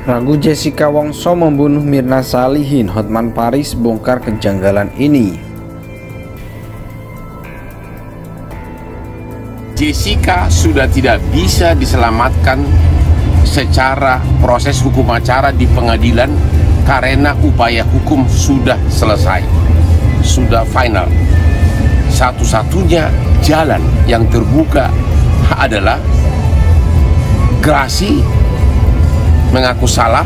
Ragu Jessica Wongso membunuh Mirna Salihin, Hotman Paris bongkar kejanggalan ini. Jessica sudah tidak bisa diselamatkan secara proses hukum acara di pengadilan karena upaya hukum sudah selesai, sudah final. Satu-satunya jalan yang terbuka adalah gerasi mengaku salah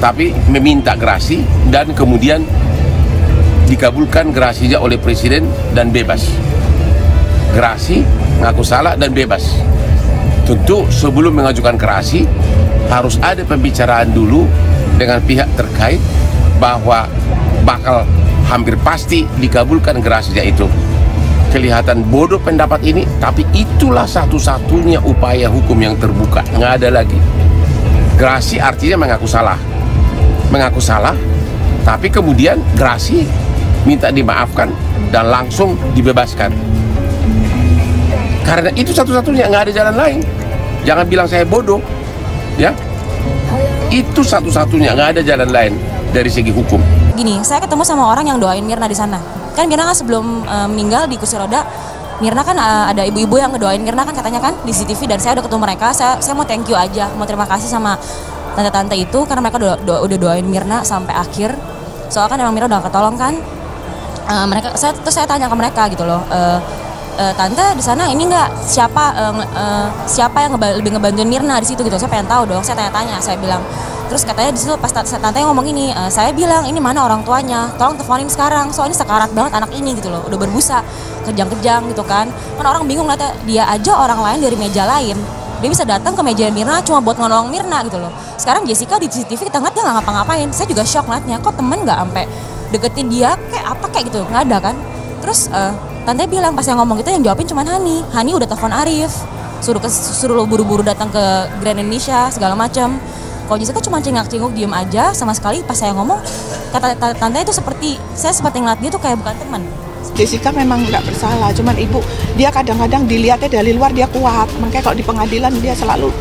tapi meminta gerasi dan kemudian dikabulkan gerasinya oleh presiden dan bebas. Gerasi, mengaku salah dan bebas. Tentu sebelum mengajukan gerasi harus ada pembicaraan dulu dengan pihak terkait bahwa bakal hampir pasti dikabulkan gerasinya itu. Kelihatan bodoh pendapat ini, tapi itulah satu-satunya upaya hukum yang terbuka, nggak ada lagi. Gerasi artinya mengaku salah, tapi kemudian gerasi minta dimaafkan dan langsung dibebaskan. Karena itu satu-satunya, nggak ada jalan lain. Jangan bilang saya bodoh, ya. Itu satu-satunya, nggak ada jalan lain dari segi hukum. Gini, saya ketemu sama orang yang doain Mirna di sana. Kan Mirna kan sebelum meninggal di kursi roda, Mirna kan ada ibu-ibu yang ngedoain Mirna kan katanya kan di CCTV, dan saya udah ketemu mereka. Saya mau thank you aja, mau terima kasih sama tante-tante itu karena mereka udah doain Mirna sampai akhir. Soalnya kan emang Mirna udah ketolong kan. Terus saya tanya ke mereka gitu loh, tante di sana ini nggak siapa yang lebih ngebantuin Mirna di situ gitu. Saya pengen tahu dong. Saya tanya-tanya, saya bilang. Terus katanya di situ pas tante yang ngomong ini, saya bilang ini mana orang tuanya, tolong teleponin sekarang, soalnya sekarat banget anak ini gitu loh, udah berbusa, kejang-kejang gitu kan. Kan orang bingung lihat dia aja orang lain dari meja lain, dia bisa datang ke meja Mirna cuma buat nolong Mirna gitu loh. Sekarang Jessica di CCTV kita ngeliat dia nggak ngapa-ngapain, saya juga shock ngeliatnya, kok temen nggak sampai deketin dia kayak gitu, nggak ada kan. Terus tante bilang pas yang ngomong gitu yang jawabin cuma Hani udah telepon Arif, suruh lo buru-buru datang ke Grand Indonesia segala macam. Kalau Jessica cuma cengak-cenguk diem aja, sama sekali pas saya ngomong, kata tante itu saya seperti ngeliat dia tuh kayak bukan teman. Jessica memang nggak bersalah, cuman ibu dia kadang-kadang dilihatnya dari luar dia kuat, makanya kalau di pengadilan dia selalu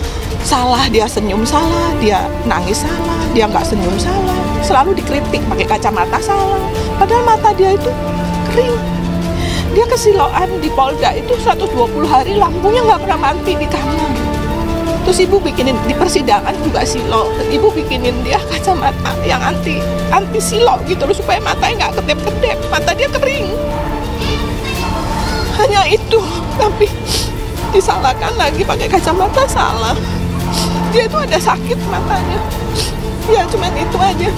salah, dia senyum salah, dia nangis salah, dia nggak senyum salah, selalu dikritik pakai kacamata salah, padahal mata dia itu kering. Dia kesiloan di Polda itu 120 hari lampunya nggak pernah mati di kamar. Terus ibu bikinin di persidangan juga silo, ibu bikinin dia kacamata yang anti silo gitu loh, supaya matanya nggak kedep-kedep, mata dia kering. Hanya itu, tapi disalahkan lagi pakai kacamata salah. Dia itu ada sakit matanya. Ya cuman itu aja.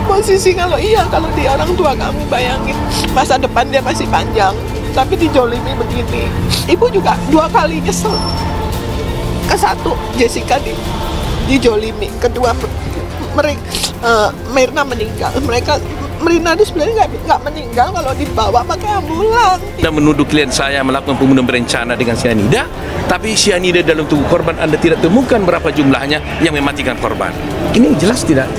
Posisi kalau dia orang tua kami, bayangin masa depan dia masih panjang, tapi dijolimi begini. Ibu juga 2 kali nyesel. Ke-1 Jessica dijolimi, kedua Mirna meninggal. Mirna itu sebenarnya nggak meninggal kalau dibawa pakai ambulan. Anda menuduh klien saya melakukan pembunuhan berencana dengan cyanida, tapi cyanida dalam tubuh korban Anda tidak temukan berapa jumlahnya yang mematikan korban. Ini jelas tidak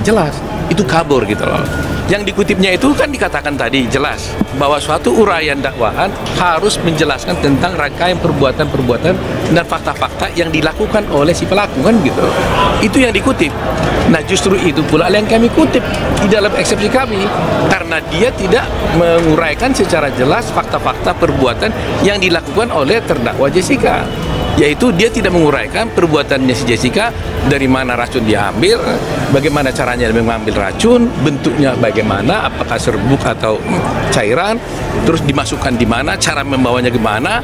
jelas. Itu kabur gitu loh. Yang dikutipnya itu kan dikatakan tadi jelas bahwa suatu uraian dakwaan harus menjelaskan tentang rangkaian perbuatan-perbuatan dan fakta-fakta yang dilakukan oleh si pelaku kan gitu. Itu yang dikutip. Nah justru itu pula yang kami kutip di dalam eksepsi kami, karena dia tidak menguraikan secara jelas fakta-fakta perbuatan yang dilakukan oleh terdakwa Jessica. Yaitu dia tidak menguraikan perbuatannya si Jessica, dari mana racun diambil, bagaimana caranya mengambil racun, bentuknya bagaimana, apakah serbuk atau cairan, terus dimasukkan di mana, cara membawanya gimana,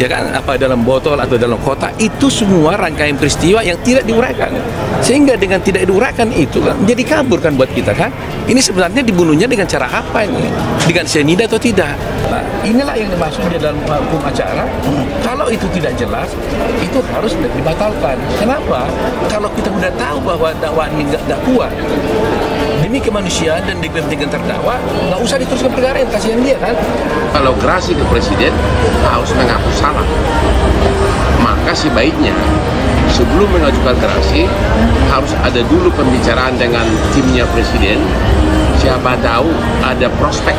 ya kan, apa dalam botol atau dalam kotak. Itu semua rangkaian peristiwa yang tidak diuraikan. Sehingga dengan tidak diuraikan itu kan jadi kabur kan buat kita kan. Ini sebenarnya dibunuhnya dengan cara apa ini? Dengan cyanida atau tidak? Nah, inilah yang dimaksud di dalam hukum acara. Kalau itu tidak jelas, itu harus dibatalkan. Kenapa? Kalau kita sudah tahu bahwa dakwaan ini nggak kuat, demi kemanusiaan dan demi kepentingan terdakwa, nggak usah diteruskan perkara yang kasihan dia kan. Kalau gerasi ke presiden harus mengaku salah, maka sebaiknya sebelum mengajukan gerasi harus ada dulu pembicaraan dengan timnya presiden. Siapa tahu ada prospek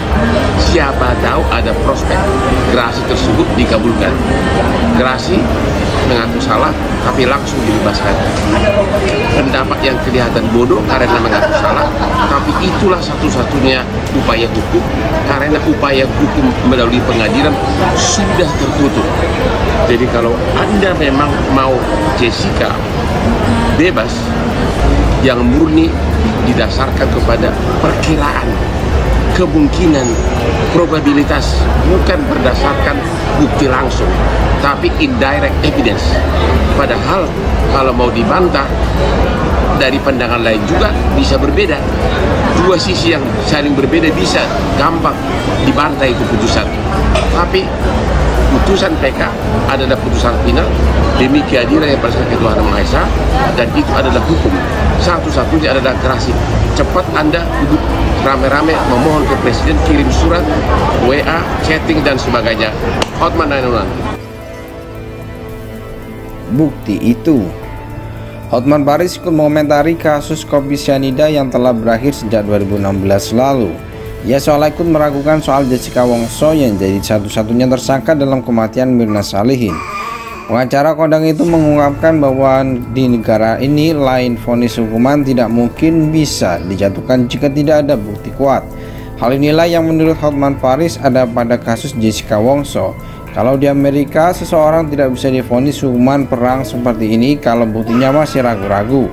gerasi tersebut dikabulkan. Gerasi mengaku salah tapi langsung dibebaskan. Pendapat yang kelihatan bodoh karena mengaku salah, tapi itulah satu-satunya upaya hukum, karena upaya hukum melalui pengadilan sudah tertutup. Jadi kalau Anda memang mau Jessica bebas, yang murni didasarkan kepada perkiraan, kemungkinan, probabilitas, bukan berdasarkan bukti langsung, tapi indirect evidence. Padahal kalau mau dibantah dari pandangan lain juga bisa berbeda. Dua sisi yang saling berbeda bisa gampang dibantah itu putusan. Tapi putusan PK adalah putusan final demi keadilan yang berdasarkan Tuhan Yang Maha Esa, dan itu adalah hukum. Satu-satunya adalah gerasi. Cepat Anda duduk rame-rame memohon ke Presiden, kirim surat, WA, chatting dan sebagainya. Hotman 911. Bukti itu. Hotman Paris ikut mengomentari kasus kopi cyanida yang telah berakhir sejak 2016 lalu. Ia seolah ikut meragukan soal Jessica Wongso yang jadi satu-satunya tersangka dalam kematian Mirna Salihin. Pengacara kondang itu mengungkapkan bahwa di negara ini lain vonis hukuman tidak mungkin bisa dijatuhkan jika tidak ada bukti kuat. Hal inilah yang menurut Hotman Paris ada pada kasus Jessica Wongso. Kalau di Amerika seseorang tidak bisa divonis hukuman perang seperti ini kalau buktinya masih ragu-ragu.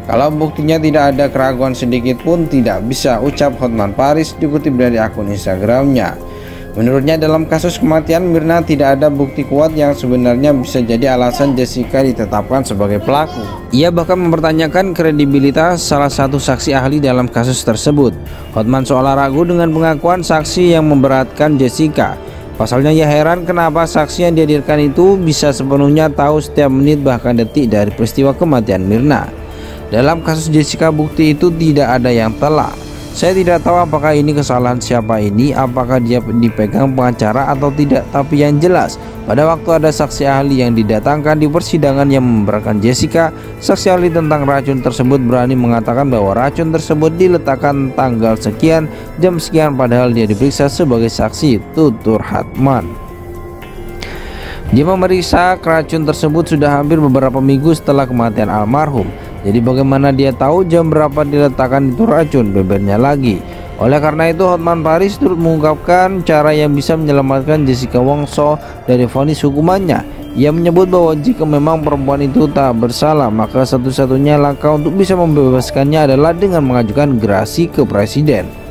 Kalau buktinya tidak ada keraguan sedikit pun tidak bisa, ucap Hotman Paris dikutip dari akun Instagramnya. Menurutnya dalam kasus kematian Mirna tidak ada bukti kuat yang sebenarnya bisa jadi alasan Jessica ditetapkan sebagai pelaku. Ia bahkan mempertanyakan kredibilitas salah satu saksi ahli dalam kasus tersebut. Hotman seolah ragu dengan pengakuan saksi yang memberatkan Jessica. Pasalnya ia heran kenapa saksi yang dihadirkan itu bisa sepenuhnya tahu setiap menit bahkan detik dari peristiwa kematian Mirna. Dalam kasus Jessica bukti itu tidak ada yang telak. Saya tidak tahu apakah ini kesalahan siapa ini, apakah dia dipegang pengacara atau tidak, tapi yang jelas pada waktu ada saksi ahli yang didatangkan di persidangan yang memberatkan Jessica, saksi ahli tentang racun tersebut berani mengatakan bahwa racun tersebut diletakkan tanggal sekian, jam sekian, padahal dia diperiksa sebagai saksi, tutur Hotman. Dia memeriksa racun tersebut sudah hampir beberapa minggu setelah kematian almarhum. Jadi bagaimana dia tahu jam berapa diletakkan itu racun, bebernya lagi. Oleh karena itu Hotman Paris turut mengungkapkan cara yang bisa menyelamatkan Jessica Wongso dari vonis hukumannya. Ia menyebut bahwa jika memang perempuan itu tak bersalah, maka satu-satunya langkah untuk bisa membebaskannya adalah dengan mengajukan gerasi ke Presiden.